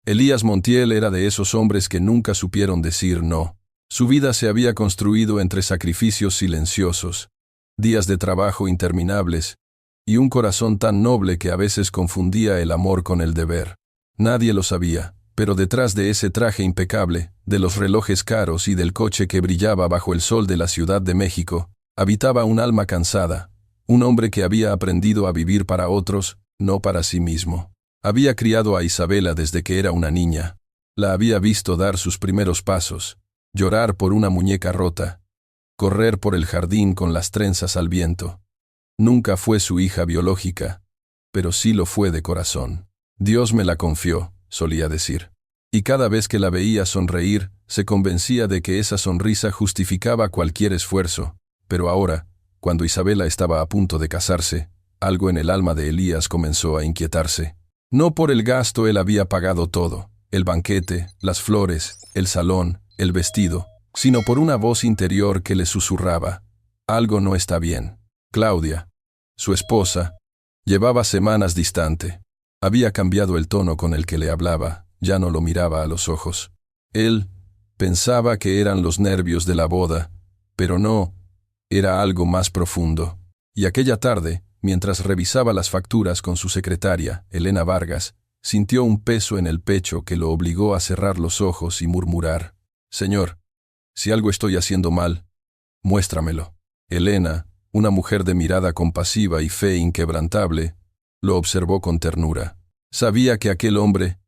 Elías Montiel era de esos hombres que nunca supieron decir no. Su vida se había construido entre sacrificios silenciosos, días de trabajo interminables, y un corazón tan noble que a veces confundía el amor con el deber. Nadie lo sabía, pero detrás de ese traje impecable, de los relojes caros y del coche que brillaba bajo el sol de la Ciudad de México, habitaba un alma cansada, un hombre que había aprendido a vivir para otros, no para sí mismo. Había criado a Isabela desde que era una niña. La había visto dar sus primeros pasos, llorar por una muñeca rota, correr por el jardín con las trenzas al viento. Nunca fue su hija biológica, pero sí lo fue de corazón. Dios me la confió, solía decir. Y cada vez que la veía sonreír, se convencía de que esa sonrisa justificaba cualquier esfuerzo. Pero ahora, cuando Isabela estaba a punto de casarse, algo en el alma de Elías comenzó a inquietarse. No por el gasto él había pagado todo, el banquete, las flores, el salón, el vestido, sino por una voz interior que le susurraba: algo no está bien. Claudia, su esposa, llevaba semanas distante. Había cambiado el tono con el que le hablaba, ya no lo miraba a los ojos. Él pensaba que eran los nervios de la boda, pero no, era algo más profundo. Y aquella tarde, mientras revisaba las facturas con su secretaria, Elena Vargas, sintió un peso en el pecho que lo obligó a cerrar los ojos y murmurar: Señor, si algo estoy haciendo mal, muéstramelo. Elena, una mujer de mirada compasiva y fe inquebrantable, lo observó con ternura. Sabía que aquel hombre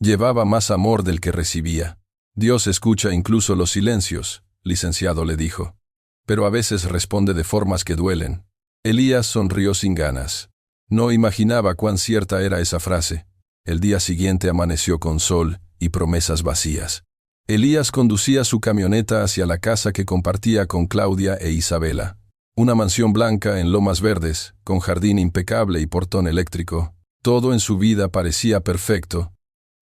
llevaba más amor del que recibía. Dios escucha incluso los silencios, licenciado, le dijo, pero a veces responde de formas que duelen. Elías sonrió sin ganas. No imaginaba cuán cierta era esa frase. El día siguiente amaneció con sol y promesas vacías. Elías conducía su camioneta hacia la casa que compartía con Claudia e Isabela. Una mansión blanca en Lomas Verdes, con jardín impecable y portón eléctrico. Todo en su vida parecía perfecto,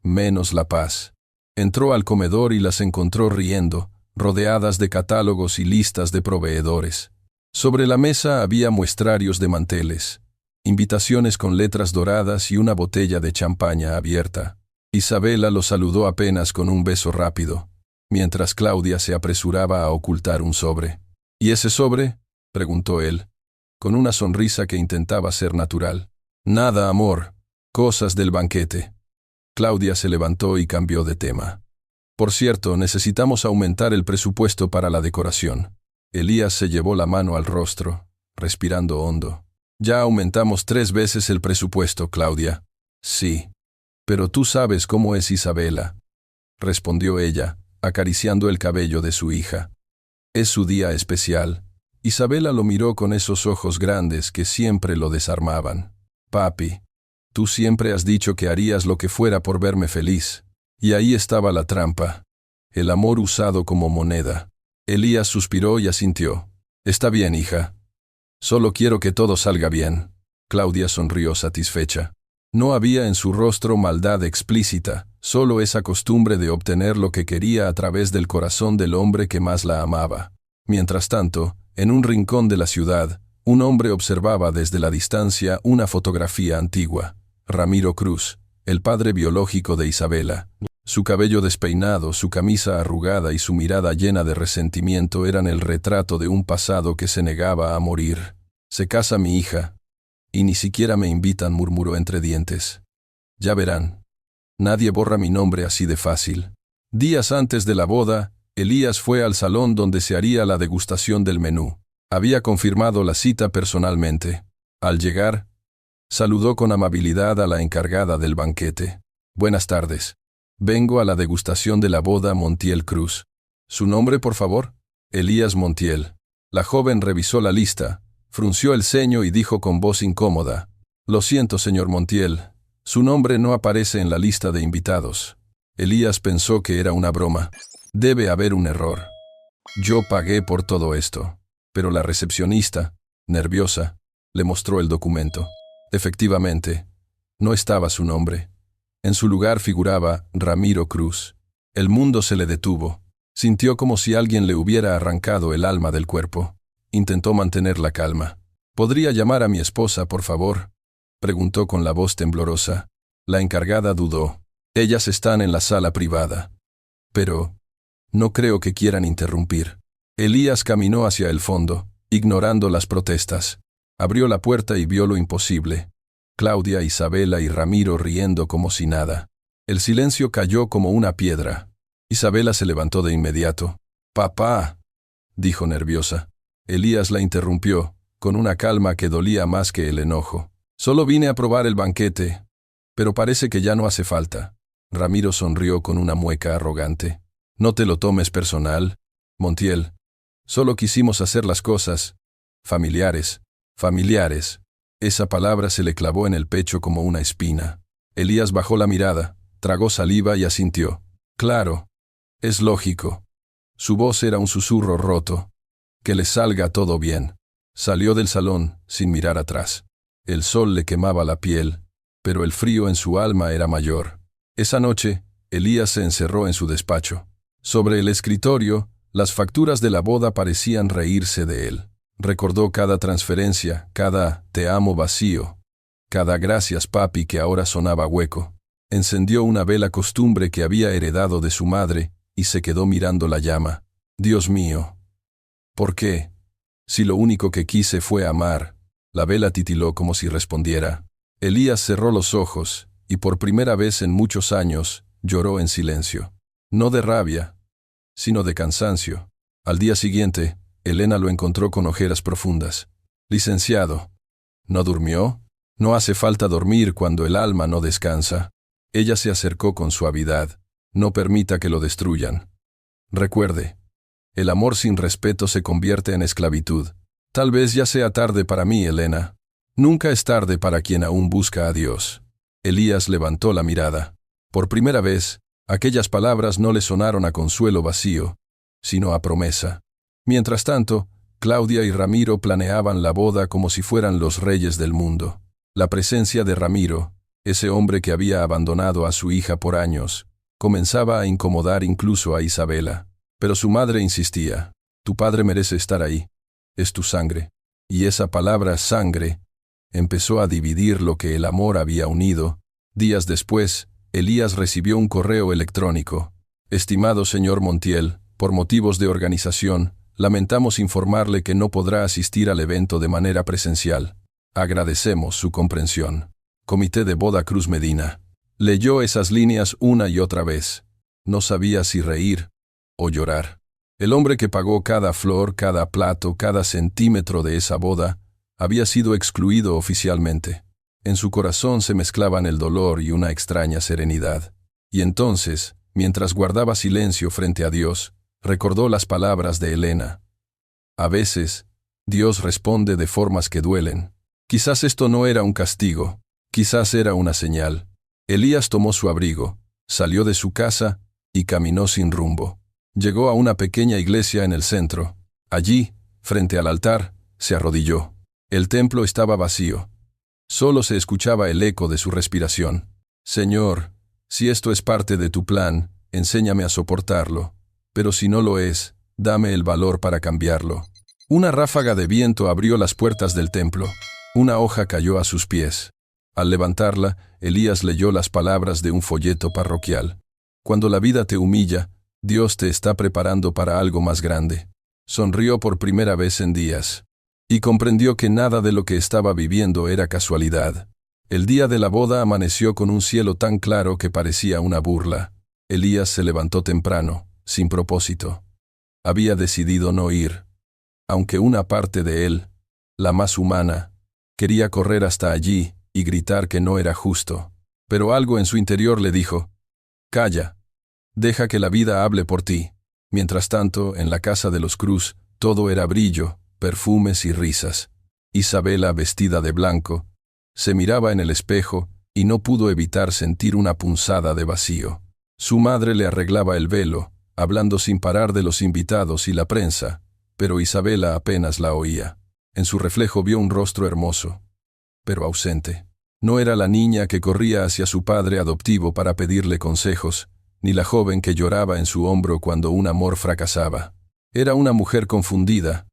menos la paz. Entró al comedor y las encontró riendo, rodeadas de catálogos y listas de proveedores. Sobre la mesa había muestrarios de manteles, invitaciones con letras doradas y una botella de champaña abierta. Isabela lo saludó apenas con un beso rápido, mientras Claudia se apresuraba a ocultar un sobre. ¿Y ese sobre?, preguntó él, con una sonrisa que intentaba ser natural. Nada, amor, cosas del banquete. Claudia se levantó y cambió de tema. Por cierto, necesitamos aumentar el presupuesto para la decoración. Elías se llevó la mano al rostro, respirando hondo. Ya aumentamos 3 veces el presupuesto, Claudia. Sí. Pero tú sabes cómo es Isabela, respondió ella, acariciando el cabello de su hija. Es su día especial. Isabela lo miró con esos ojos grandes que siempre lo desarmaban. Papi, tú siempre has dicho que harías lo que fuera por verme feliz. Y ahí estaba la trampa. El amor usado como moneda. Elías suspiró y asintió. Está bien, hija. Solo quiero que todo salga bien. Claudia sonrió satisfecha. No había en su rostro maldad explícita, solo esa costumbre de obtener lo que quería a través del corazón del hombre que más la amaba. Mientras tanto, en un rincón de la ciudad, un hombre observaba desde la distancia una fotografía antigua. Ramiro Cruz, el padre biológico de Isabela. Su cabello despeinado, su camisa arrugada y su mirada llena de resentimiento eran el retrato de un pasado que se negaba a morir. Se casa mi hija. Y ni siquiera me invitan, murmuró entre dientes. Ya verán. Nadie borra mi nombre así de fácil. Días antes de la boda, Elías fue al salón donde se haría la degustación del menú. Había confirmado la cita personalmente. Al llegar, saludó con amabilidad a la encargada del banquete. Buenas tardes. Vengo a la degustación de la boda Montiel Cruz. ¿Su nombre, por favor? Elías Montiel. La joven revisó la lista, frunció el ceño y dijo con voz incómoda: Lo siento, señor Montiel, su nombre no aparece en la lista de invitados. Elías pensó que era una broma. Debe haber un error. Yo pagué por todo esto. Pero la recepcionista, nerviosa, le mostró el documento. Efectivamente, no estaba su nombre. En su lugar figuraba Ramiro Cruz. El mundo se le detuvo. Sintió como si alguien le hubiera arrancado el alma del cuerpo. Intentó mantener la calma. ¿Podría llamar a mi esposa, por favor?, preguntó con la voz temblorosa. La encargada dudó. Ellas están en la sala privada. Pero no creo que quieran interrumpir. Elías caminó hacia el fondo, ignorando las protestas. Abrió la puerta y vio lo imposible. Claudia, Isabela y Ramiro riendo como si nada. El silencio cayó como una piedra. Isabela se levantó de inmediato. «Papá», dijo nerviosa. Elías la interrumpió, con una calma que dolía más que el enojo. «Solo vine a probar el banquete, pero parece que ya no hace falta». Ramiro sonrió con una mueca arrogante. «No te lo tomes personal, Montiel. Solo quisimos hacer las cosas familiares. Esa palabra se le clavó en el pecho como una espina. Elías bajó la mirada, tragó saliva y asintió. «Claro, es lógico». Su voz era un susurro roto. «Que le salga todo bien». Salió del salón, sin mirar atrás. El sol le quemaba la piel, pero el frío en su alma era mayor. Esa noche, Elías se encerró en su despacho. Sobre el escritorio, las facturas de la boda parecían reírse de él. Recordó cada transferencia, cada «te amo» vacío, cada «gracias, papi» que ahora sonaba hueco. Encendió una vela costumbre que había heredado de su madre y se quedó mirando la llama. «Dios mío, ¿por qué? Si lo único que quise fue amar». La vela titiló como si respondiera. Elías cerró los ojos y por primera vez en muchos años lloró en silencio. No de rabia, sino de cansancio. Al día siguiente, Elena lo encontró con ojeras profundas. «Licenciado, ¿no durmió? No hace falta dormir cuando el alma no descansa». Ella se acercó con suavidad. «No permita que lo destruyan. Recuerde, el amor sin respeto se convierte en esclavitud. Tal vez ya sea tarde para mí, Elena. Nunca es tarde para quien aún busca a Dios». Elías levantó la mirada. Por primera vez, aquellas palabras no le sonaron a consuelo vacío, sino a promesa. Mientras tanto, Claudia y Ramiro planeaban la boda como si fueran los reyes del mundo. La presencia de Ramiro, ese hombre que había abandonado a su hija por años, comenzaba a incomodar incluso a Isabela. Pero su madre insistía. «Tu padre merece estar ahí. Es tu sangre». Y esa palabra «sangre» empezó a dividir lo que el amor había unido. Días después, Elías recibió un correo electrónico. «Estimado señor Montiel, por motivos de organización, lamentamos informarle que no podrá asistir al evento de manera presencial. Agradecemos su comprensión. Comité de Boda Cruz Medina». Leyó esas líneas una y otra vez. No sabía si reír o llorar. El hombre que pagó cada flor, cada plato, cada centímetro de esa boda, había sido excluido oficialmente. En su corazón se mezclaban el dolor y una extraña serenidad. Y entonces, mientras guardaba silencio frente a Dios, recordó las palabras de Elena. A veces, Dios responde de formas que duelen. Quizás esto no era un castigo, quizás era una señal. Elías tomó su abrigo, salió de su casa y caminó sin rumbo. Llegó a una pequeña iglesia en el centro. Allí, frente al altar, se arrodilló. El templo estaba vacío. Solo se escuchaba el eco de su respiración. «Señor, si esto es parte de tu plan, enséñame a soportarlo. Pero si no lo es, dame el valor para cambiarlo». Una ráfaga de viento abrió las puertas del templo. Una hoja cayó a sus pies. Al levantarla, Elías leyó las palabras de un folleto parroquial. «Cuando la vida te humilla, Dios te está preparando para algo más grande». Sonrió por primera vez en días. Y comprendió que nada de lo que estaba viviendo era casualidad. El día de la boda amaneció con un cielo tan claro que parecía una burla. Elías se levantó temprano, sin propósito. Había decidido no ir. Aunque una parte de él, la más humana, quería correr hasta allí y gritar que no era justo. Pero algo en su interior le dijo: «Calla. Deja que la vida hable por ti». Mientras tanto, en la casa de los Cruz, todo era brillo, perfumes y risas. Isabela, vestida de blanco, se miraba en el espejo y no pudo evitar sentir una punzada de vacío. Su madre le arreglaba el velo, hablando sin parar de los invitados y la prensa, pero Isabela apenas la oía. En su reflejo vio un rostro hermoso, pero ausente. No era la niña que corría hacia su padre adoptivo para pedirle consejos, ni la joven que lloraba en su hombro cuando un amor fracasaba. Era una mujer confundida,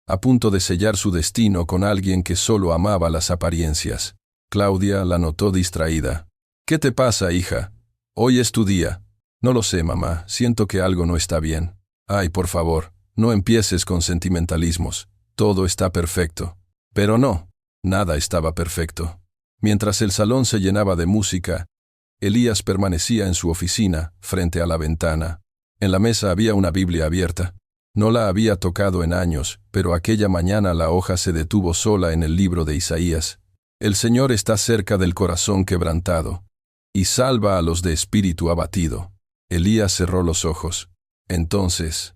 a punto de sellar su destino con alguien que solo amaba las apariencias. Claudia la notó distraída. «¿Qué te pasa, hija? Hoy es tu día. No lo sé, mamá, siento que algo no está bien. Ay, por favor, no empieces con sentimentalismos. Todo está perfecto. Pero no, nada estaba perfecto. Mientras el salón se llenaba de música, Elías permanecía en su oficina, frente a la ventana. En la mesa había una Biblia abierta. No la había tocado en años, pero aquella mañana la hoja se detuvo sola en el libro de Isaías. El Señor está cerca del corazón quebrantado, y salva a los de espíritu abatido. Elías cerró los ojos. Entonces,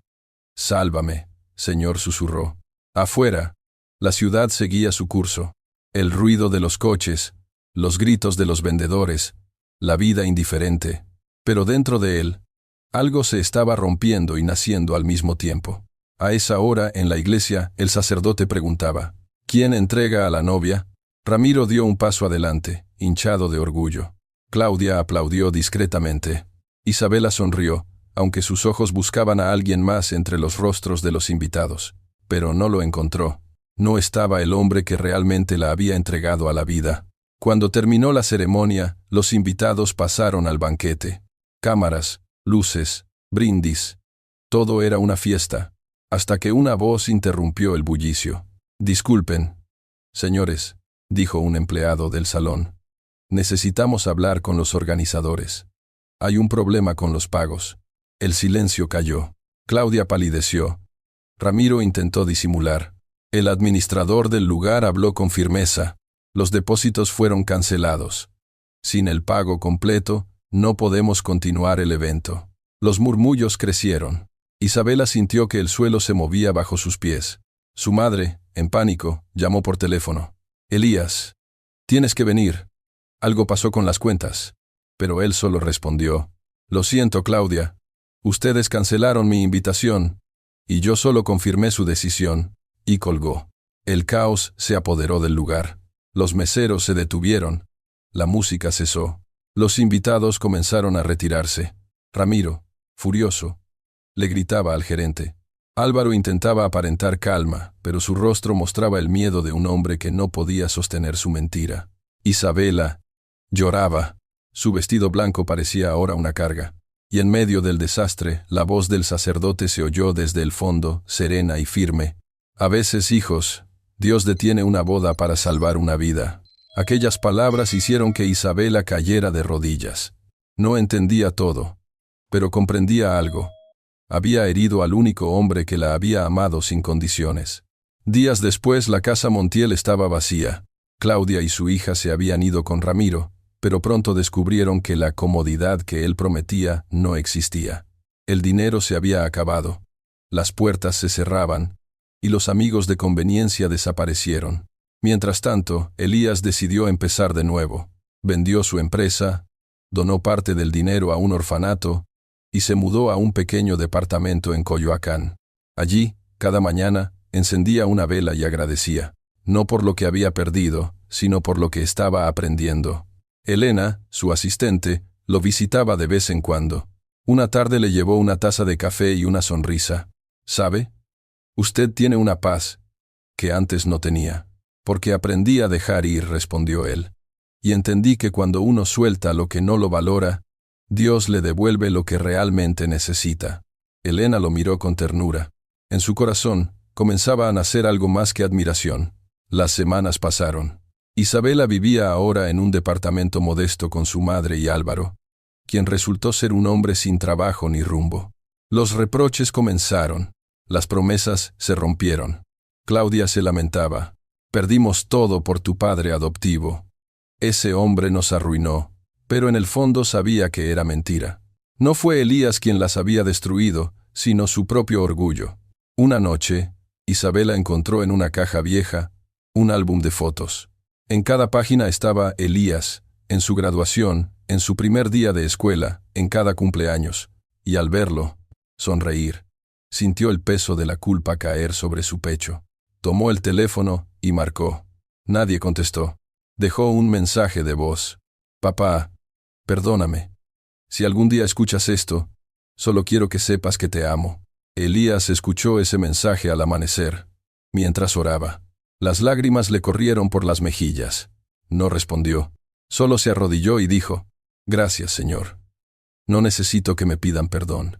sálvame, Señor, susurró. Afuera, la ciudad seguía su curso. El ruido de los coches, los gritos de los vendedores, la vida indiferente. Pero dentro de él, algo se estaba rompiendo y naciendo al mismo tiempo. A esa hora, en la iglesia, el sacerdote preguntaba, ¿quién entrega a la novia? Ramiro dio un paso adelante, hinchado de orgullo. Claudia aplaudió discretamente. Isabela sonrió, aunque sus ojos buscaban a alguien más entre los rostros de los invitados. Pero no lo encontró. No estaba el hombre que realmente la había entregado a la vida. Cuando terminó la ceremonia, los invitados pasaron al banquete. Cámaras, luces, brindis. Todo era una fiesta, hasta que una voz interrumpió el bullicio. Disculpen, señores, dijo un empleado del salón. Necesitamos hablar con los organizadores. Hay un problema con los pagos. El silencio cayó. Claudia palideció. Ramiro intentó disimular. El administrador del lugar habló con firmeza. Los depósitos fueron cancelados. Sin el pago completo, no podemos continuar el evento. Los murmullos crecieron. Isabela sintió que el suelo se movía bajo sus pies. Su madre, en pánico, llamó por teléfono. Elías, tienes que venir. Algo pasó con las cuentas. Pero él solo respondió, lo siento, Claudia. Ustedes cancelaron mi invitación, y yo solo confirmé su decisión, y colgó. El caos se apoderó del lugar. Los meseros se detuvieron. La música cesó. Los invitados comenzaron a retirarse. Ramiro, furioso, le gritaba al gerente. Álvaro intentaba aparentar calma, pero su rostro mostraba el miedo de un hombre que no podía sostener su mentira. Isabela lloraba. Su vestido blanco parecía ahora una carga. Y en medio del desastre, la voz del sacerdote se oyó desde el fondo, serena y firme. A veces, hijos, Dios detiene una boda para salvar una vida. Aquellas palabras hicieron que Isabela cayera de rodillas. No entendía todo, pero comprendía algo. Había herido al único hombre que la había amado sin condiciones. Días después, la casa Montiel estaba vacía. Claudia y su hija se habían ido con Ramiro, pero pronto descubrieron que la comodidad que él prometía no existía. El dinero se había acabado. Las puertas se cerraban, y los amigos de conveniencia desaparecieron. Mientras tanto, Elías decidió empezar de nuevo. Vendió su empresa, donó parte del dinero a un orfanato, y se mudó a un pequeño departamento en Coyoacán. Allí, cada mañana, encendía una vela y agradecía, no por lo que había perdido, sino por lo que estaba aprendiendo. Elena, su asistente, lo visitaba de vez en cuando. Una tarde le llevó una taza de café y una sonrisa. ¿Sabe? Usted tiene una paz que antes no tenía. Porque aprendí a dejar ir, respondió él. Y entendí que cuando uno suelta lo que no lo valora, Dios le devuelve lo que realmente necesita. Elena lo miró con ternura. En su corazón comenzaba a nacer algo más que admiración. Las semanas pasaron. Isabela vivía ahora en un departamento modesto con su madre y Álvaro, quien resultó ser un hombre sin trabajo ni rumbo. Los reproches comenzaron. Las promesas se rompieron. Claudia se lamentaba. Perdimos todo por tu padre adoptivo. Ese hombre nos arruinó, pero en el fondo sabía que era mentira. No fue Elías quien las había destruido, sino su propio orgullo. Una noche, Isabela encontró en una caja vieja un álbum de fotos. En cada página estaba Elías, en su graduación, en su primer día de escuela, en cada cumpleaños, y al verlo, sonreír. Sintió el peso de la culpa caer sobre su pecho. Tomó el teléfono y marcó. Nadie contestó. Dejó un mensaje de voz. Papá, perdóname. Si algún día escuchas esto, solo quiero que sepas que te amo. Elías escuchó ese mensaje al amanecer, mientras oraba. Las lágrimas le corrieron por las mejillas. No respondió. Solo se arrodilló y dijo, gracias, Señor. No necesito que me pidan perdón.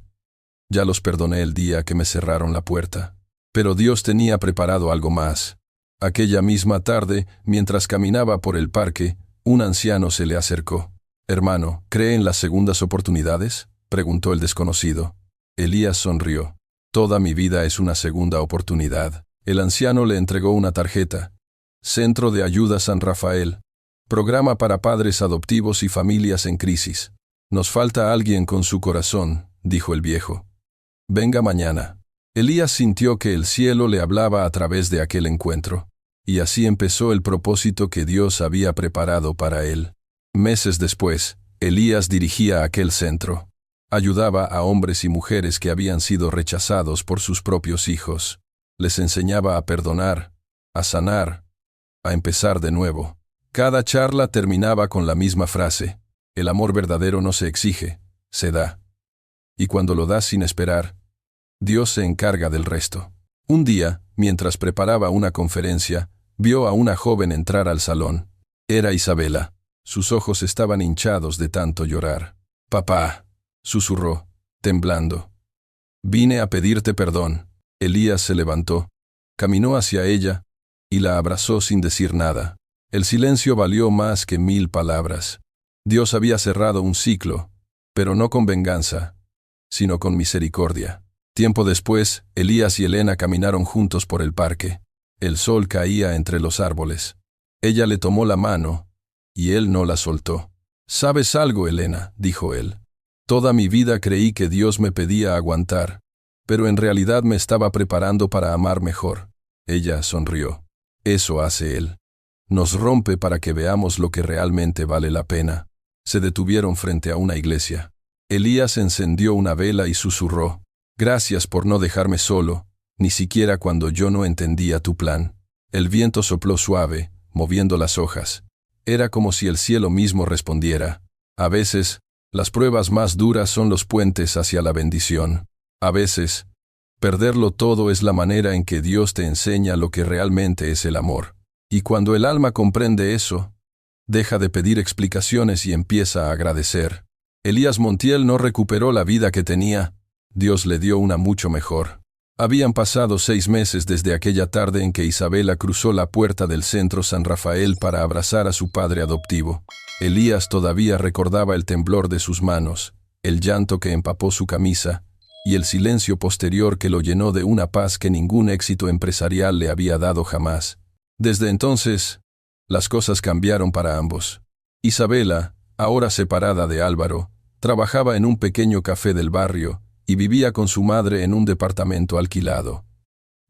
Ya los perdoné el día que me cerraron la puerta. Pero Dios tenía preparado algo más. Aquella misma tarde, mientras caminaba por el parque, un anciano se le acercó. «Hermano, ¿cree en las segundas oportunidades?», preguntó el desconocido. Elías sonrió. «Toda mi vida es una segunda oportunidad». El anciano le entregó una tarjeta. Centro de Ayuda San Rafael. Programa para padres adoptivos y familias en crisis. «Nos falta alguien con su corazón», dijo el viejo. «Venga mañana». Elías sintió que el cielo le hablaba a través de aquel encuentro. Y así empezó el propósito que Dios había preparado para él. Meses después, Elías dirigía aquel centro. Ayudaba a hombres y mujeres que habían sido rechazados por sus propios hijos. Les enseñaba a perdonar, a sanar, a empezar de nuevo. Cada charla terminaba con la misma frase: el amor verdadero no se exige, se da. Y cuando lo das sin esperar, Dios se encarga del resto. Un día, mientras preparaba una conferencia, vio a una joven entrar al salón. Era Isabela. Sus ojos estaban hinchados de tanto llorar. «Papá», susurró, temblando. «Vine a pedirte perdón». Elías se levantó, caminó hacia ella y la abrazó sin decir nada. El silencio valió más que 1000 palabras. Dios había cerrado un ciclo, pero no con venganza, sino con misericordia. Tiempo después, Elías y Elena caminaron juntos por el parque. El sol caía entre los árboles. Ella le tomó la mano, y él no la soltó. «¿Sabes algo, Elena?», dijo él. «Toda mi vida creí que Dios me pedía aguantar, pero en realidad me estaba preparando para amar mejor». Ella sonrió. «Eso hace Él. Nos rompe para que veamos lo que realmente vale la pena». Se detuvieron frente a una iglesia. Elías encendió una vela y susurró: «Gracias por no dejarme solo, ni siquiera cuando yo no entendía tu plan». El viento sopló suave, moviendo las hojas. Era como si el cielo mismo respondiera: «A veces, las pruebas más duras son los puentes hacia la bendición. A veces, perderlo todo es la manera en que Dios te enseña lo que realmente es el amor». Y cuando el alma comprende eso, deja de pedir explicaciones y empieza a agradecer. Elías Montiel no recuperó la vida que tenía. Dios le dio una mucho mejor. Habían pasado 6 meses desde aquella tarde en que Isabela cruzó la puerta del Centro San Rafael para abrazar a su padre adoptivo. Elías todavía recordaba el temblor de sus manos, el llanto que empapó su camisa, y el silencio posterior que lo llenó de una paz que ningún éxito empresarial le había dado jamás. Desde entonces, las cosas cambiaron para ambos. Isabela, ahora separada de Álvaro, trabajaba en un pequeño café del barrio y vivía con su madre en un departamento alquilado.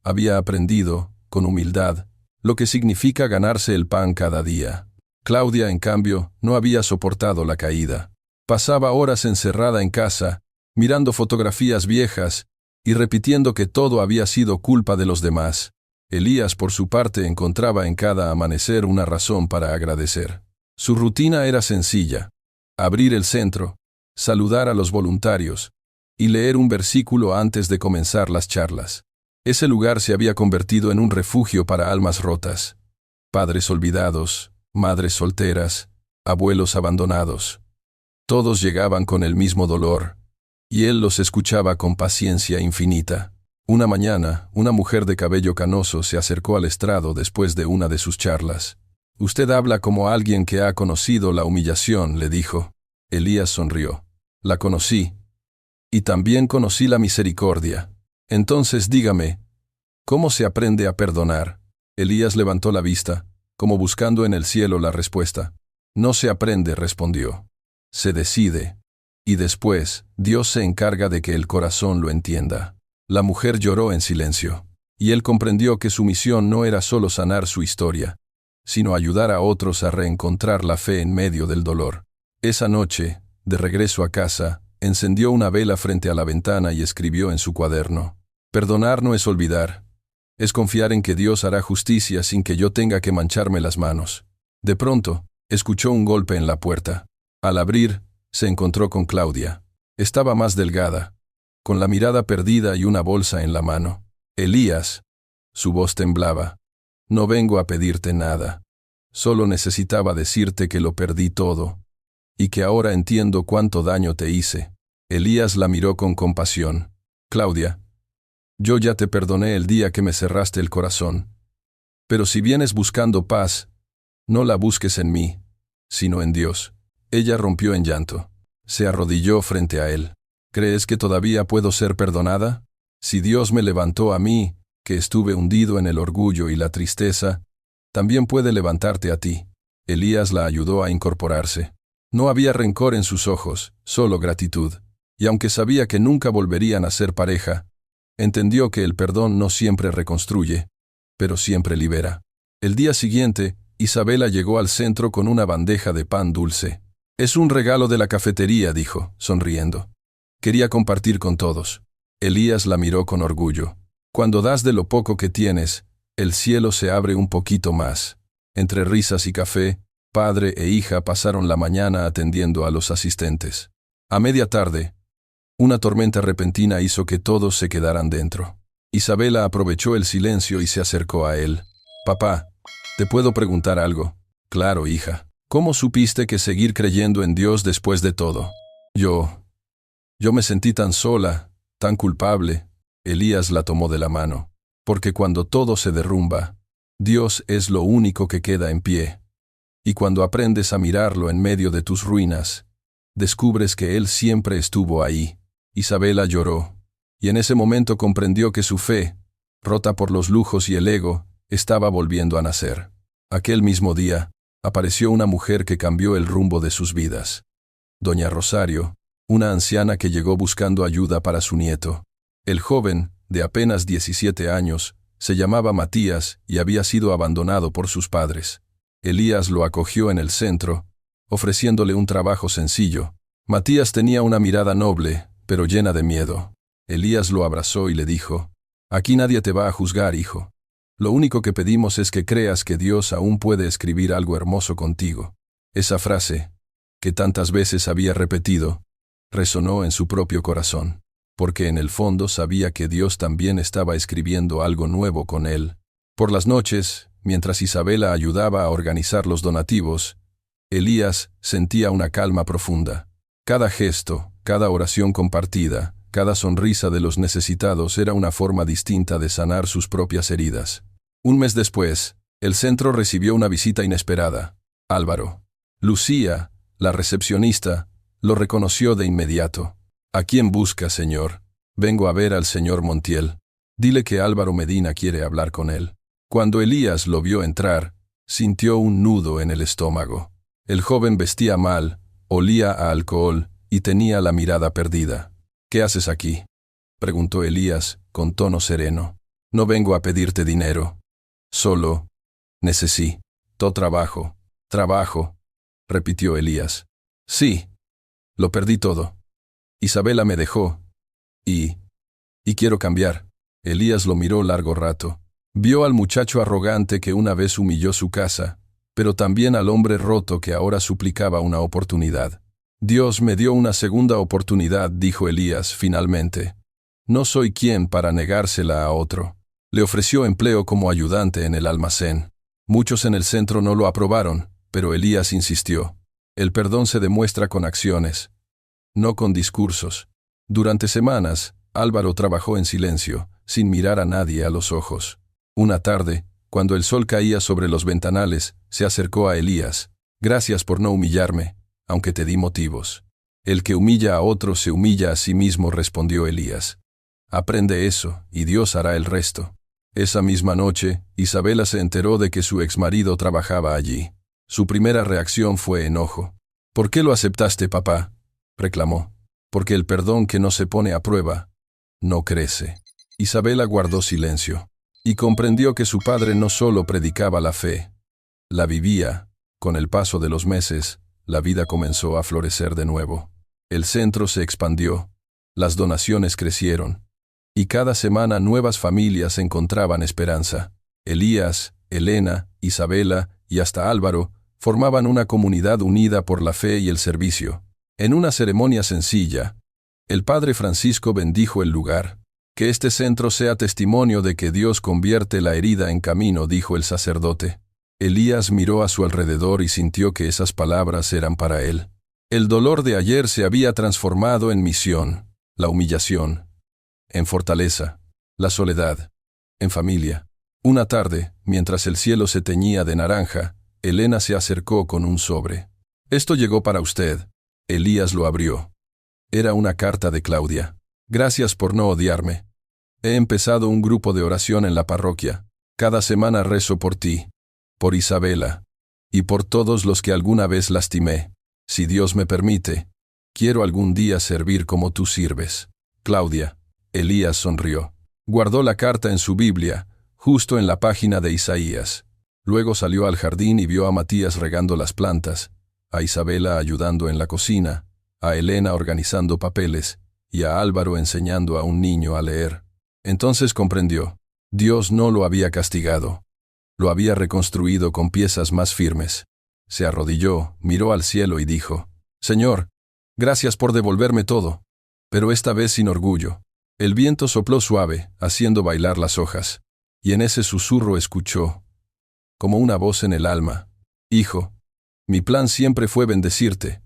Había aprendido, con humildad, lo que significa ganarse el pan cada día. Claudia, en cambio, no había soportado la caída. Pasaba horas encerrada en casa, mirando fotografías viejas y repitiendo que todo había sido culpa de los demás. Elías, por su parte, encontraba en cada amanecer una razón para agradecer. Su rutina era sencilla: abrir el centro, saludar a los voluntarios y leer un versículo antes de comenzar las charlas. Ese lugar se había convertido en un refugio para almas rotas, padres olvidados, madres solteras, abuelos abandonados. Todos llegaban con el mismo dolor, y él los escuchaba con paciencia infinita. Una mañana, una mujer de cabello canoso se acercó al estrado después de una de sus charlas. «Usted habla como alguien que ha conocido la humillación», le dijo. Elías sonrió. «La conocí. Y también conocí la misericordia. Entonces dígame, ¿cómo se aprende a perdonar?». Elías levantó la vista, como buscando en el cielo la respuesta. «No se aprende», respondió. «Se decide. Y después, Dios se encarga de que el corazón lo entienda». La mujer lloró en silencio, y él comprendió que su misión no era solo sanar su historia, sino ayudar a otros a reencontrar la fe en medio del dolor. Esa noche, de regreso a casa, encendió una vela frente a la ventana y escribió en su cuaderno: «Perdonar no es olvidar. Es confiar en que Dios hará justicia sin que yo tenga que mancharme las manos». De pronto, escuchó un golpe en la puerta. Al abrir, se encontró con Claudia. Estaba más delgada, con la mirada perdida y una bolsa en la mano. «Elías», su voz temblaba, «no vengo a pedirte nada. Solo necesitaba decirte que lo perdí todo, y que ahora entiendo cuánto daño te hice. Elías la miró con compasión. Claudia, yo ya te perdoné el día que me cerraste el corazón. Pero si vienes buscando paz, no la busques en mí, sino en Dios. Ella rompió en llanto. Se arrodilló frente a él. ¿Crees que todavía puedo ser perdonada? Si Dios me levantó a mí, que estuve hundido en el orgullo y la tristeza, también puede levantarte a ti. Elías la ayudó a incorporarse. No había rencor en sus ojos, solo gratitud. Y aunque sabía que nunca volverían a ser pareja, entendió que el perdón no siempre reconstruye, pero siempre libera. El día siguiente, Isabela llegó al centro con una bandeja de pan dulce. Es un regalo de la cafetería, dijo, sonriendo. Quería compartir con todos. Elías la miró con orgullo. Cuando das de lo poco que tienes, el cielo se abre un poquito más. Entre risas y café, padre e hija pasaron la mañana atendiendo a los asistentes. A media tarde, una tormenta repentina hizo que todos se quedaran dentro. Isabela aprovechó el silencio y se acercó a él. Papá, ¿te puedo preguntar algo? Claro, hija. ¿Cómo supiste que seguir creyendo en Dios después de todo? Yo me sentí tan sola, tan culpable. Elías la tomó de la mano. Porque cuando todo se derrumba, Dios es lo único que queda en pie. Y cuando aprendes a mirarlo en medio de tus ruinas, descubres que Él siempre estuvo ahí. Isabela lloró, y en ese momento comprendió que su fe, rota por los lujos y el ego, estaba volviendo a nacer. Aquel mismo día, apareció una mujer que cambió el rumbo de sus vidas. Doña Rosario, una anciana que llegó buscando ayuda para su nieto. El joven, de apenas 17 años, se llamaba Matías y había sido abandonado por sus padres. Elías lo acogió en el centro, ofreciéndole un trabajo sencillo. Matías tenía una mirada noble, pero llena de miedo. Elías lo abrazó y le dijo, «Aquí nadie te va a juzgar, hijo. Lo único que pedimos es que creas que Dios aún puede escribir algo hermoso contigo». Esa frase, que tantas veces había repetido, resonó en su propio corazón, porque en el fondo sabía que Dios también estaba escribiendo algo nuevo con él. Por las noches, mientras Isabela ayudaba a organizar los donativos, Elías sentía una calma profunda. Cada gesto, cada oración compartida, cada sonrisa de los necesitados era una forma distinta de sanar sus propias heridas. Un mes después, el centro recibió una visita inesperada. Álvaro. Lucía, la recepcionista, lo reconoció de inmediato. «¿A quién busca, señor?» «Vengo a ver al señor Montiel. Dile que Álvaro Medina quiere hablar con él». Cuando Elías lo vio entrar, sintió un nudo en el estómago. El joven vestía mal, olía a alcohol y tenía la mirada perdida. «¿Qué haces aquí?», preguntó Elías, con tono sereno. «No vengo a pedirte dinero. Solo necesito trabajo». «Trabajo», repitió Elías. «Sí, lo perdí todo. Isabela me dejó. Y quiero cambiar». Elías lo miró largo rato. Vio al muchacho arrogante que una vez humilló su casa, pero también al hombre roto que ahora suplicaba una oportunidad. «Dios me dio una segunda oportunidad», dijo Elías finalmente. «No soy quien para negársela a otro». Le ofreció empleo como ayudante en el almacén. Muchos en el centro no lo aprobaron, pero Elías insistió. El perdón se demuestra con acciones, no con discursos. Durante semanas, Álvaro trabajó en silencio, sin mirar a nadie a los ojos. Una tarde, cuando el sol caía sobre los ventanales, se acercó a Elías. «Gracias por no humillarme, aunque te di motivos». «El que humilla a otro se humilla a sí mismo», respondió Elías. «Aprende eso, y Dios hará el resto». Esa misma noche, Isabela se enteró de que su exmarido trabajaba allí. Su primera reacción fue enojo. «¿Por qué lo aceptaste, papá?», reclamó. «Porque el perdón que no se pone a prueba no crece». Isabela guardó silencio y comprendió que su padre no solo predicaba la fe, la vivía. Con el paso de los meses, la vida comenzó a florecer de nuevo. El centro se expandió, las donaciones crecieron, y cada semana nuevas familias encontraban esperanza. Elías, Elena, Isabela y hasta Álvaro formaban una comunidad unida por la fe y el servicio. En una ceremonia sencilla, el padre Francisco bendijo el lugar. «Que este centro sea testimonio de que Dios convierte la herida en camino», dijo el sacerdote. Elías miró a su alrededor y sintió que esas palabras eran para él. El dolor de ayer se había transformado en misión, la humillación, en fortaleza, la soledad, en familia. Una tarde, mientras el cielo se teñía de naranja, Elena se acercó con un sobre. «Esto llegó para usted». Elías lo abrió. Era una carta de Claudia. «Gracias por no odiarme. He empezado un grupo de oración en la parroquia. Cada semana rezo por ti, por Isabela, y por todos los que alguna vez lastimé. Si Dios me permite, quiero algún día servir como tú sirves. Claudia». Elías sonrió. Guardó la carta en su Biblia, justo en la página de Isaías. Luego salió al jardín y vio a Matías regando las plantas, a Isabela ayudando en la cocina, a Elena organizando papeles y a Álvaro enseñando a un niño a leer. Entonces comprendió. Dios no lo había castigado. Lo había reconstruido con piezas más firmes. Se arrodilló, miró al cielo y dijo: «Señor, gracias por devolverme todo, pero esta vez sin orgullo». El viento sopló suave, haciendo bailar las hojas, y en ese susurro escuchó, como una voz en el alma: «Hijo, mi plan siempre fue bendecirte.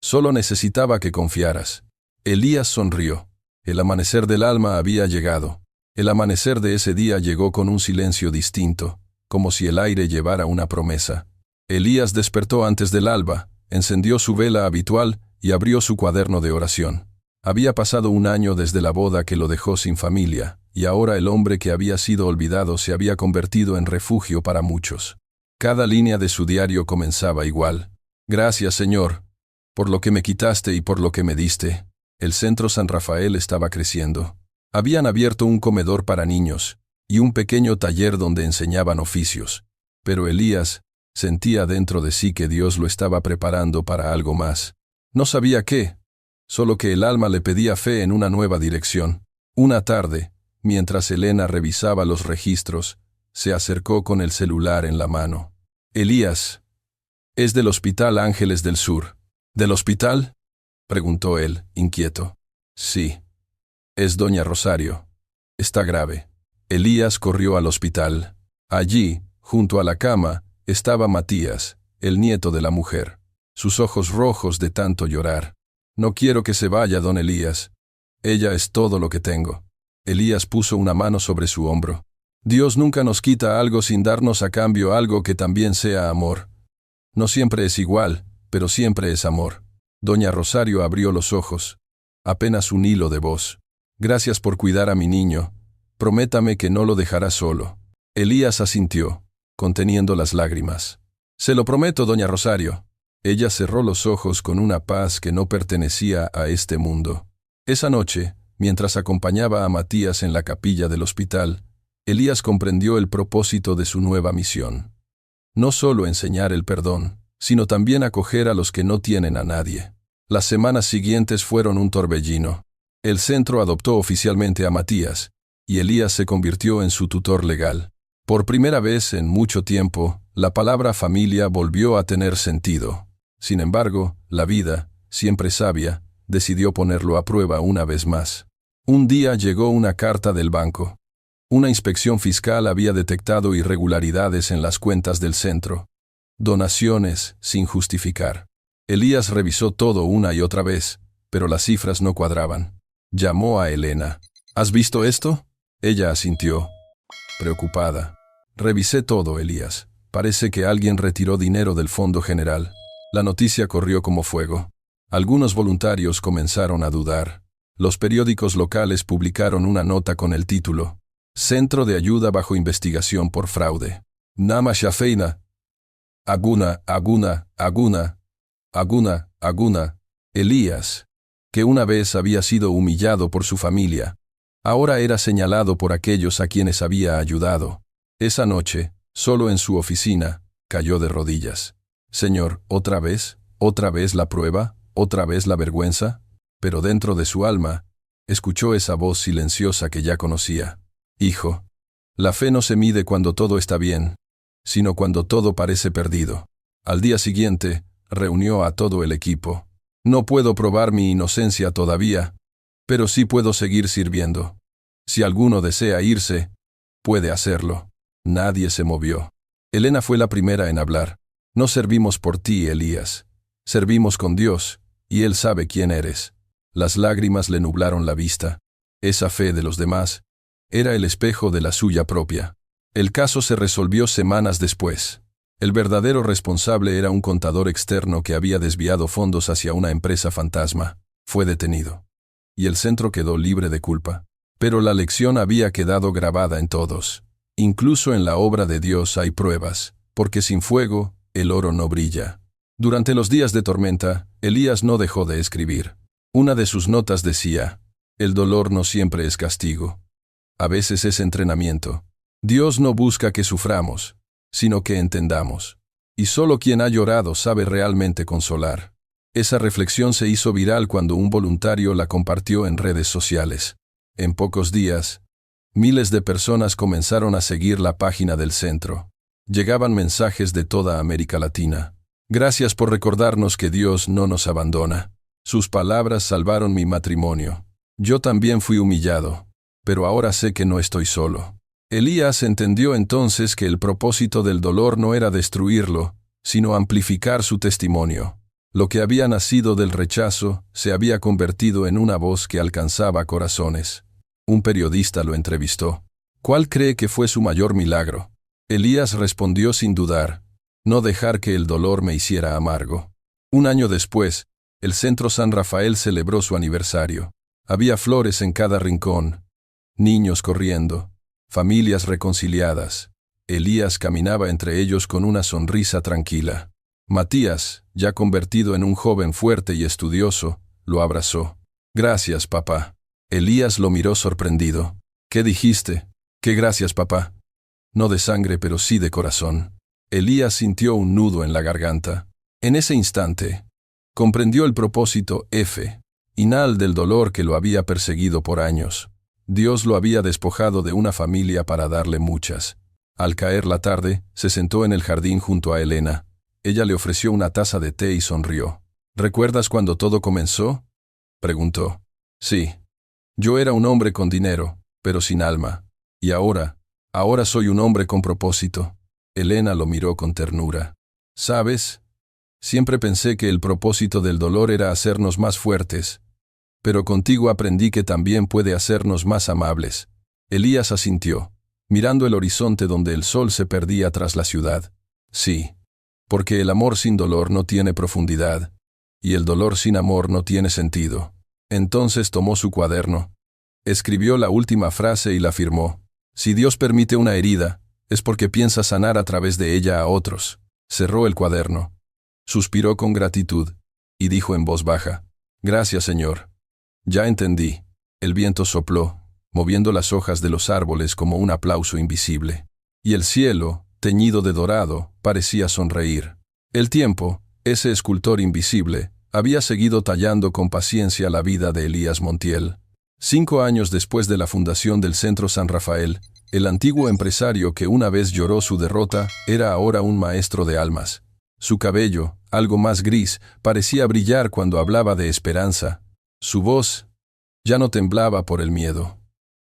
Solo necesitaba que confiaras». Elías sonrió. El amanecer del alma había llegado. El amanecer de ese día llegó con un silencio distinto, como si el aire llevara una promesa. Elías despertó antes del alba, encendió su vela habitual y abrió su cuaderno de oración. Había pasado un año desde la boda que lo dejó sin familia, y ahora el hombre que había sido olvidado se había convertido en refugio para muchos. Cada línea de su diario comenzaba igual. «Gracias, Señor, por lo que me quitaste y por lo que me diste». El centro San Rafael estaba creciendo. Habían abierto un comedor para niños y un pequeño taller donde enseñaban oficios. Pero Elías sentía dentro de sí que Dios lo estaba preparando para algo más. No sabía qué, solo que el alma le pedía fe en una nueva dirección. Una tarde, mientras Elena revisaba los registros, se acercó con el celular en la mano. «Elías, es del Hospital Ángeles del Sur». «¿Del hospital?», preguntó él, inquieto. «Sí. Es doña Rosario. Está grave». Elías corrió al hospital. Allí, junto a la cama, estaba Matías, el nieto de la mujer, sus ojos rojos de tanto llorar. «No quiero que se vaya, don Elías. Ella es todo lo que tengo». Elías puso una mano sobre su hombro. «Dios nunca nos quita algo sin darnos a cambio algo que también sea amor. No siempre es igual, pero siempre es amor». Doña Rosario abrió los ojos. Apenas un hilo de voz. «Gracias por cuidar a mi niño. Prométame que no lo dejará solo». Elías asintió, conteniendo las lágrimas. «Se lo prometo, doña Rosario». Ella cerró los ojos con una paz que no pertenecía a este mundo. Esa noche, mientras acompañaba a Matías en la capilla del hospital, Elías comprendió el propósito de su nueva misión. No solo enseñar el perdón, sino también acoger a los que no tienen a nadie. Las semanas siguientes fueron un torbellino. El centro adoptó oficialmente a Matías, y Elías se convirtió en su tutor legal. Por primera vez en mucho tiempo, la palabra familia volvió a tener sentido. Sin embargo, la vida, siempre sabia, decidió ponerlo a prueba una vez más. Un día llegó una carta del banco. Una inspección fiscal había detectado irregularidades en las cuentas del centro. Donaciones sin justificar. Elías revisó todo una y otra vez, pero las cifras no cuadraban. Llamó a Elena. «¿Has visto esto?». Ella asintió, preocupada. «Revisé todo, Elías. Parece que alguien retiró dinero del fondo general». La noticia corrió como fuego. Algunos voluntarios comenzaron a dudar. Los periódicos locales publicaron una nota con el título: «Centro de ayuda bajo investigación por fraude. Nama Shafeina. Aguna, Aguna, Aguna, Aguna, Aguna». Elías, que una vez había sido humillado por su familia, ahora era señalado por aquellos a quienes había ayudado. Esa noche, solo en su oficina, cayó de rodillas. «Señor, ¿otra vez la prueba? ¿Otra vez la vergüenza?». Pero dentro de su alma, escuchó esa voz silenciosa que ya conocía. «Hijo, la fe no se mide cuando todo está bien, sino cuando todo parece perdido». Al día siguiente, reunió a todo el equipo. «No puedo probar mi inocencia todavía, pero sí puedo seguir sirviendo. Si alguno desea irse, puede hacerlo». Nadie se movió. Elena fue la primera en hablar. «No servimos por ti, Elías. Servimos con Dios, y Él sabe quién eres. Las lágrimas le nublaron la vista. Esa fe de los demás era el espejo de la suya propia. El caso se resolvió semanas después. El verdadero responsable era un contador externo que había desviado fondos hacia una empresa fantasma. Fue detenido. Y el centro quedó libre de culpa. Pero la lección había quedado grabada en todos. Incluso en la obra de Dios hay pruebas, porque sin fuego, el oro no brilla. Durante los días de tormenta, Elías no dejó de escribir. Una de sus notas decía: el dolor no siempre es castigo. A veces es entrenamiento. Dios no busca que suframos, sino que entendamos. Y solo quien ha llorado sabe realmente consolar. Esa reflexión se hizo viral cuando un voluntario la compartió en redes sociales. En pocos días, miles de personas comenzaron a seguir la página del centro. Llegaban mensajes de toda América Latina. Gracias por recordarnos que Dios no nos abandona. Sus palabras salvaron mi matrimonio. Yo también fui humillado, pero ahora sé que no estoy solo. Elías entendió entonces que el propósito del dolor no era destruirlo, sino amplificar su testimonio. Lo que había nacido del rechazo se había convertido en una voz que alcanzaba corazones. Un periodista lo entrevistó. ¿Cuál cree que fue su mayor milagro? Elías respondió sin dudar: no dejar que el dolor me hiciera amargo. Un año después, el Centro San Rafael celebró su aniversario. Había flores en cada rincón, niños corriendo, familias reconciliadas. Elías caminaba entre ellos con una sonrisa tranquila. Matías, ya convertido en un joven fuerte y estudioso, lo abrazó. Gracias, papá. Elías lo miró sorprendido. ¿Qué dijiste? ¿Qué gracias, papá? No de sangre, pero sí de corazón. Elías sintió un nudo en la garganta. En ese instante, comprendió el propósito final del dolor que lo había perseguido por años. Dios lo había despojado de una familia para darle muchas. Al caer la tarde, se sentó en el jardín junto a Elena. Ella le ofreció una taza de té y sonrió. ¿Recuerdas cuando todo comenzó?, preguntó. Sí. Yo era un hombre con dinero, pero sin alma. Y ahora soy un hombre con propósito. Elena lo miró con ternura. ¿Sabes? Siempre pensé que el propósito del dolor era hacernos más fuertes, pero contigo aprendí que también puede hacernos más amables. Elías asintió, mirando el horizonte donde el sol se perdía tras la ciudad. Sí, porque el amor sin dolor no tiene profundidad, y el dolor sin amor no tiene sentido. Entonces tomó su cuaderno, escribió la última frase y la firmó. Si Dios permite una herida, es porque piensa sanar a través de ella a otros. Cerró el cuaderno, suspiró con gratitud, y dijo en voz baja: Gracias, Señor. Ya entendí. El viento sopló, moviendo las hojas de los árboles como un aplauso invisible. Y el cielo, teñido de dorado, parecía sonreír. El tiempo, ese escultor invisible, había seguido tallando con paciencia la vida de Elías Montiel. 5 años después de la fundación del Centro San Rafael, el antiguo empresario que una vez lloró su derrota era ahora un maestro de almas. Su cabello, algo más gris, parecía brillar cuando hablaba de esperanza. Su voz ya no temblaba por el miedo,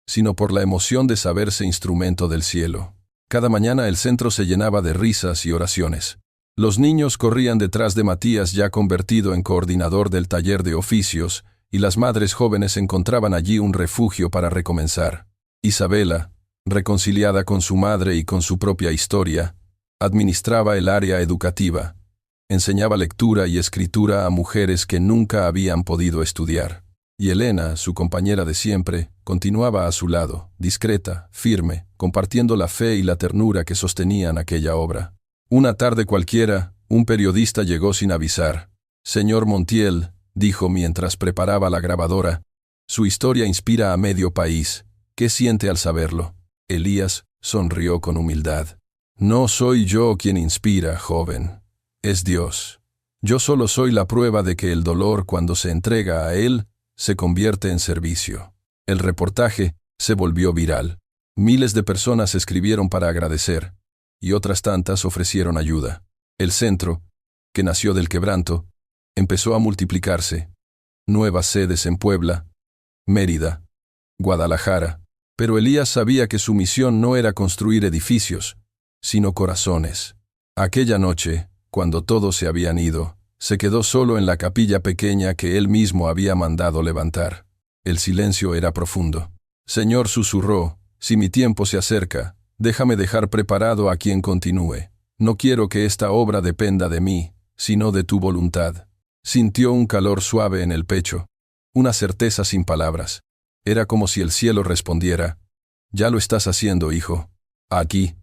sino por la emoción de saberse instrumento del cielo. Cada mañana el centro se llenaba de risas y oraciones. Los niños corrían detrás de Matías, ya convertido en coordinador del taller de oficios, y las madres jóvenes encontraban allí un refugio para recomenzar. Isabela, reconciliada con su madre y con su propia historia, administraba el área educativa. Enseñaba lectura y escritura a mujeres que nunca habían podido estudiar. Y Elena, su compañera de siempre, continuaba a su lado, discreta, firme, compartiendo la fe y la ternura que sostenían aquella obra. Una tarde cualquiera, un periodista llegó sin avisar. Señor Montiel, dijo mientras preparaba la grabadora, su historia inspira a medio país. ¿Qué siente al saberlo? Elías sonrió con humildad. No soy yo quien inspira, joven. Es Dios. Yo solo soy la prueba de que el dolor, cuando se entrega a Él, se convierte en servicio. El reportaje se volvió viral. Miles de personas escribieron para agradecer, y otras tantas ofrecieron ayuda. El centro, que nació del quebranto, empezó a multiplicarse. Nuevas sedes en Puebla, Mérida, Guadalajara. Pero Elías sabía que su misión no era construir edificios, sino corazones. Aquella noche, cuando todos se habían ido, se quedó solo en la capilla pequeña que él mismo había mandado levantar. El silencio era profundo. Señor, susurró, si mi tiempo se acerca, déjame dejar preparado a quien continúe. No quiero que esta obra dependa de mí, sino de tu voluntad. Sintió un calor suave en el pecho, una certeza sin palabras. Era como si el cielo respondiera, ya lo estás haciendo, hijo. Aquí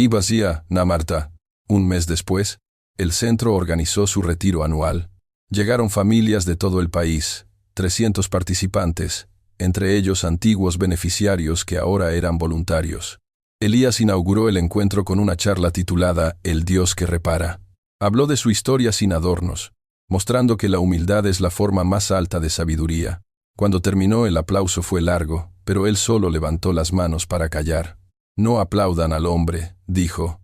vacía, Namarta. Un mes después, el centro organizó su retiro anual. Llegaron familias de todo el país, 300 participantes, entre ellos antiguos beneficiarios que ahora eran voluntarios. Elías inauguró el encuentro con una charla titulada El Dios que repara. Habló de su historia sin adornos, mostrando que la humildad es la forma más alta de sabiduría. Cuando terminó, el aplauso fue largo, pero él solo levantó las manos para callar. No aplaudan al hombre, dijo.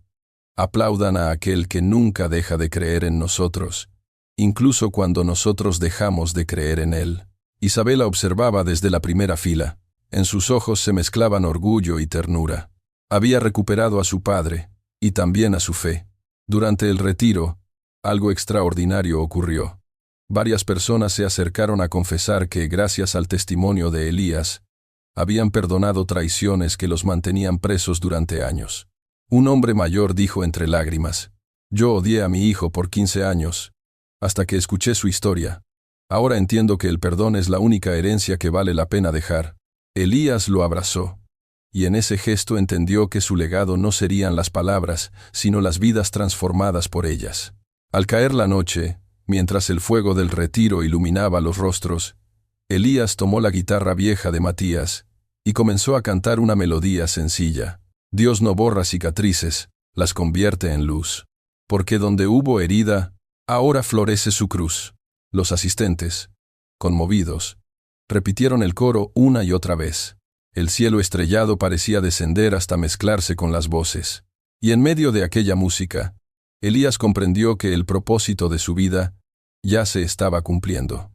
Aplaudan a aquel que nunca deja de creer en nosotros, incluso cuando nosotros dejamos de creer en él. Isabela observaba desde la primera fila. En sus ojos se mezclaban orgullo y ternura. Había recuperado a su padre, y también a su fe. Durante el retiro, algo extraordinario ocurrió. Varias personas se acercaron a confesar que, gracias al testimonio de Elías, habían perdonado traiciones que los mantenían presos durante años. Un hombre mayor dijo entre lágrimas, yo odié a mi hijo por 15 años, hasta que escuché su historia. Ahora entiendo que el perdón es la única herencia que vale la pena dejar. Elías lo abrazó, y en ese gesto entendió que su legado no serían las palabras, sino las vidas transformadas por ellas. Al caer la noche, mientras el fuego del retiro iluminaba los rostros, Elías tomó la guitarra vieja de Matías y comenzó a cantar una melodía sencilla. Dios no borra cicatrices, las convierte en luz. Porque donde hubo herida, ahora florece su cruz. Los asistentes, conmovidos, repitieron el coro una y otra vez. El cielo estrellado parecía descender hasta mezclarse con las voces. Y en medio de aquella música, Elías comprendió que el propósito de su vida ya se estaba cumpliendo.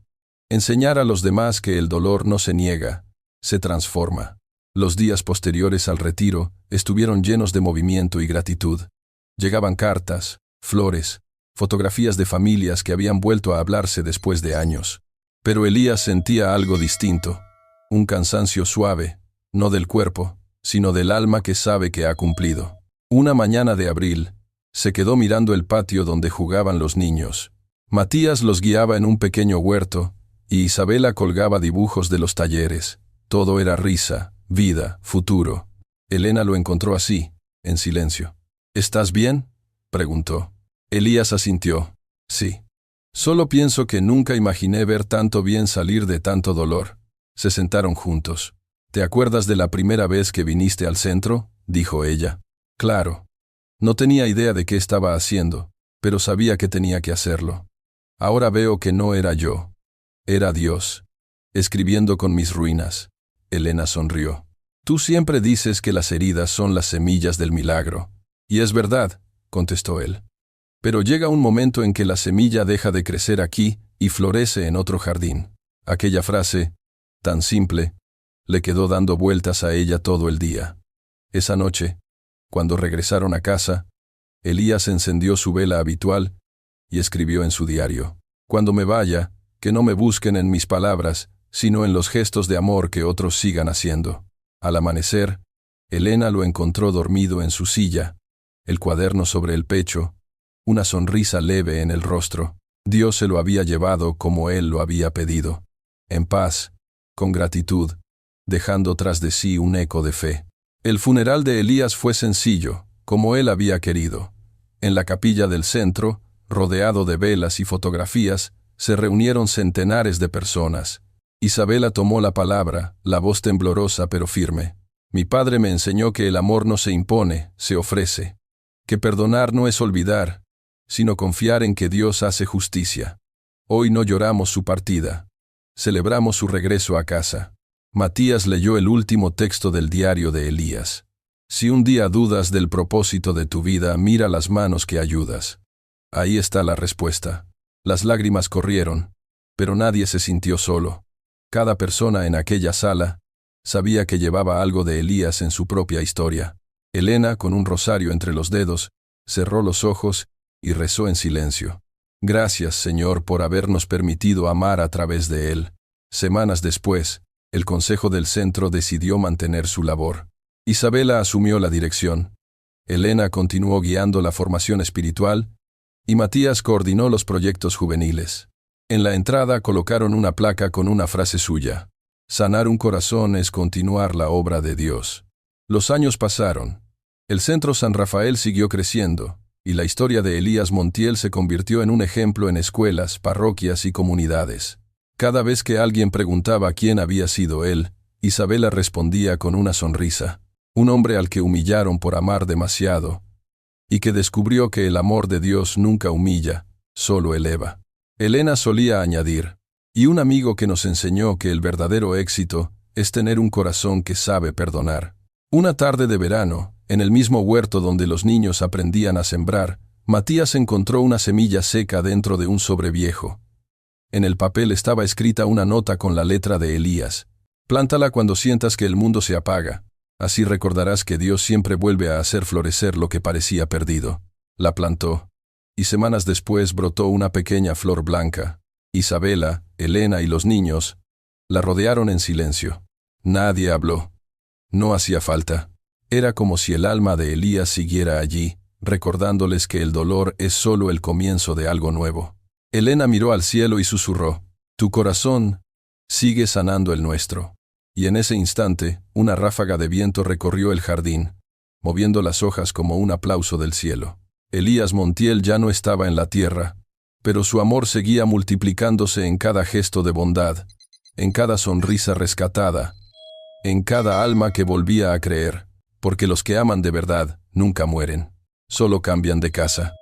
Enseñar a los demás que el dolor no se niega, se transforma. Los días posteriores al retiro estuvieron llenos de movimiento y gratitud. Llegaban cartas, flores, fotografías de familias que habían vuelto a hablarse después de años. Pero Elías sentía algo distinto, un cansancio suave, no del cuerpo, sino del alma que sabe que ha cumplido. Una mañana de abril, se quedó mirando el patio donde jugaban los niños. Matías los guiaba en un pequeño huerto, y Isabela colgaba dibujos de los talleres. Todo era risa, vida, futuro. Elena lo encontró así, en silencio. ¿Estás bien?, preguntó. Elías asintió. Sí. Solo pienso que nunca imaginé ver tanto bien salir de tanto dolor. Se sentaron juntos. ¿Te acuerdas de la primera vez que viniste al centro?, dijo ella. Claro. No tenía idea de qué estaba haciendo, pero sabía que tenía que hacerlo. Ahora veo que no era yo. Era Dios, escribiendo con mis ruinas. Elena sonrió. Tú siempre dices que las heridas son las semillas del milagro. Y es verdad, contestó él. Pero llega un momento en que la semilla deja de crecer aquí y florece en otro jardín. Aquella frase, tan simple, le quedó dando vueltas a ella todo el día. Esa noche, cuando regresaron a casa, Elías encendió su vela habitual y escribió en su diario: Cuando me vaya, que no me busquen en mis palabras, sino en los gestos de amor que otros sigan haciendo. Al amanecer, Elena lo encontró dormido en su silla, el cuaderno sobre el pecho, una sonrisa leve en el rostro. Dios se lo había llevado como él lo había pedido, en paz, con gratitud, dejando tras de sí un eco de fe. El funeral de Elías fue sencillo, como él había querido. En la capilla del centro, rodeado de velas y fotografías, se reunieron centenares de personas. Isabela tomó la palabra, la voz temblorosa pero firme. Mi padre me enseñó que el amor no se impone, se ofrece. Que perdonar no es olvidar, sino confiar en que Dios hace justicia. Hoy no lloramos su partida. Celebramos su regreso a casa. Matías leyó el último texto del diario de Elías. Si un día dudas del propósito de tu vida, mira las manos que ayudas. Ahí está la respuesta. Las lágrimas corrieron, pero nadie se sintió solo. Cada persona en aquella sala sabía que llevaba algo de Elías en su propia historia. Elena, con un rosario entre los dedos, cerró los ojos y rezó en silencio. Gracias, Señor, por habernos permitido amar a través de él. Semanas después, el Consejo del Centro decidió mantener su labor. Isabela asumió la dirección. Elena continuó guiando la formación espiritual y Matías coordinó los proyectos juveniles. En la entrada colocaron una placa con una frase suya: sanar un corazón es continuar la obra de Dios. Los años pasaron. El Centro San Rafael siguió creciendo, y la historia de Elías Montiel se convirtió en un ejemplo en escuelas, parroquias y comunidades. Cada vez que alguien preguntaba quién había sido él, Isabela respondía con una sonrisa: un hombre al que humillaron por amar demasiado, y que descubrió que el amor de Dios nunca humilla, solo eleva. Elena solía añadir: y un amigo que nos enseñó que el verdadero éxito es tener un corazón que sabe perdonar. Una tarde de verano, en el mismo huerto donde los niños aprendían a sembrar, Matías encontró una semilla seca dentro de un sobre viejo. En el papel estaba escrita una nota con la letra de Elías: plántala cuando sientas que el mundo se apaga. Así recordarás que Dios siempre vuelve a hacer florecer lo que parecía perdido. La plantó, y semanas después brotó una pequeña flor blanca. Isabela, Elena y los niños la rodearon en silencio. Nadie habló. No hacía falta. Era como si el alma de Elías siguiera allí, recordándoles que el dolor es solo el comienzo de algo nuevo. Elena miró al cielo y susurró: tu corazón sigue sanando el nuestro. Y en ese instante, una ráfaga de viento recorrió el jardín, moviendo las hojas como un aplauso del cielo. Elías Montiel ya no estaba en la tierra, pero su amor seguía multiplicándose en cada gesto de bondad, en cada sonrisa rescatada, en cada alma que volvía a creer, porque los que aman de verdad nunca mueren, solo cambian de casa.